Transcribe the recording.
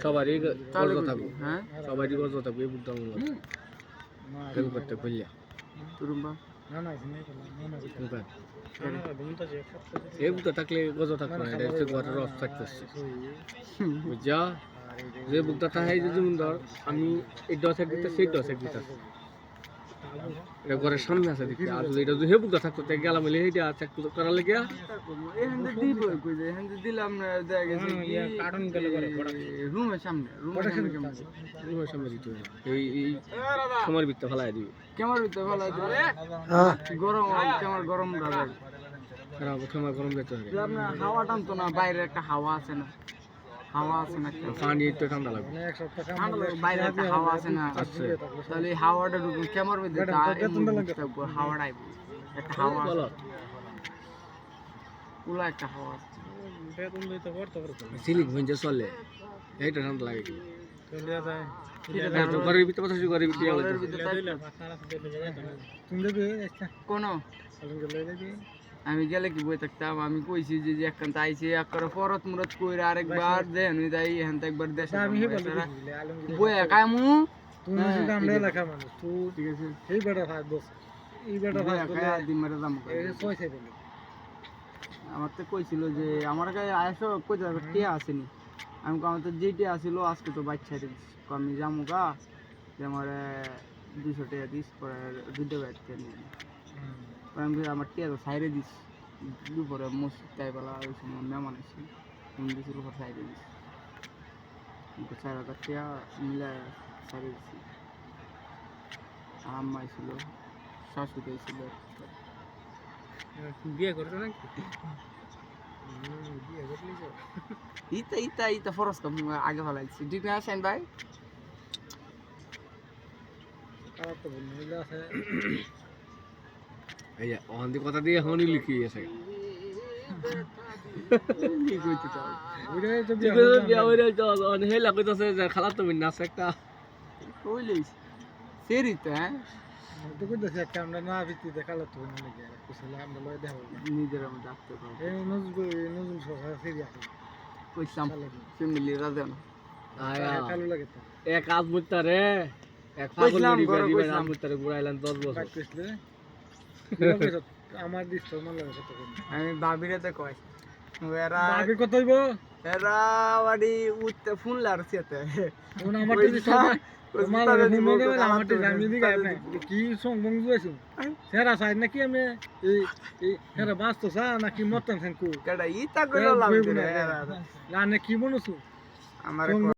সবারই গর্জ থাকবো, হ্যাঁ সবারই গর্জ থাকবো এই বুকটা ফেল করতে খুললিয়া এই বুকটা থাকলে গর্জ থাকবো না, এটা হচ্ছে ঘরের রস থাকতেছে বুঝা। যে বুকটা থাকে যেমন ধর আমি এই দশ এক দিতে সেই দশ এক দিতে এটা ঘরের সামনে আছে দেখি, আর যদি এটা যদি হে বুকটা থাকতো তাই গেলাম মিলে এইটা চেক করার লেগে দিলাম রুমের সামনে রুমের সামনে দিতে হবে, এই সময়ের ভিতরে ফেলাই দিবি কেমন ফেলাই দিবে গরম কেমন গরম লাগে ক্ষমা গরম যেতে হবে, আপনার হাওয়া টানতো না, বাইরে একটা হাওয়া আছে না, হাওয়া আছে না, পানি একটু ঠান্ডা লাগবে, বাইরে একটা হাওয়া আছে না, তাহলে এই হাওয়াটা ঢুকুন ক্যামেরার মধ্যে হাওয়াটা আইব, একটা হাওয়া পুলা একটা হাওয়া সিলিং হয়ে চলে এইটা ঠান্ডা লাগে কি ঘরের ভিতরে কথা ঘরের ভিতরে কোনো আমি গেলে কি বই থাকতাম, আমি কইছি যে একান্ত আইছি একবার পরত মুরত কইরা আরেকবার দেন যাই এখান থেকে একবার দেশে আমি বই একামু তুমি শুধু আমরা লেখা মানুষ তুই ঠিক আছে এই বেটা ভাই দোস এই বেটা ভাই একা দিন মারা দাম এই কইছে বলে আমার তো কইছিল যে আমার কাছে আইসো কই যাবে কে আসেনি, আমি আমার তো যেটি আসিল আজকে তো বাইক ছাড়ে দিছি, আমি যামু গা যে আমার 200 টাকা দিস পরে দুটো ব্যাটকে নিয়ে আমি আমার টিয়া তো সাইডে দিস দুপুরে মসজিদ তাইবেলা ওই সময় মেহমান এসে দিছিল উপর সাইডে দিস 4,000 টাকা মিলে সাইডে দিছি, আম্মা ছিল শাশুড়ি ছিল বিয়ে করতো নাকি বিয়ে করলি ইতা ইতা ইতা ফরস কম আগে ফেলাইছি ঠিক না শাইন ভাই আর তো বললে আছে এই অন্তি কথা দিয়ে হনি লিখি আছে কি কইতে চাও ওইটাই তো বিয়া হইরে তো অন হেলা কইতাছে যে খালা তো বিন আছে একটা কইলিস সেরিতে হ্যাঁ তো কইতাছে একটা আমরা না ভিত্তিতে খালা তো না লাগে কুছলা আমরা লয় দেব নিজের আমি ডাকতে পারবো এই নজরুল সরকার সেরি আছে কইতাম ফ্যামিলি রাজা না আয়া ভালো লাগে তো এক আজ মুত্তা রে এক পাগল গড়ি বাড়ি আজ মুত্তা রে ঘুরাইলেন 10 বছর কইছলে আমার দিছ মন লাগে কত আমি ভাবিরে তো কই এরা ভাবি কত হইব এরা বাড়ি উঠতে ফোন লারছিতে কোন আমার দিছ কি সং বং জুয়েছো সেরা সাইড নাকি আমি এই সেরা বাস তো সা নাকি মতন খান কো কেডা ইতা কইলো লাগবে না কি বনছো আমার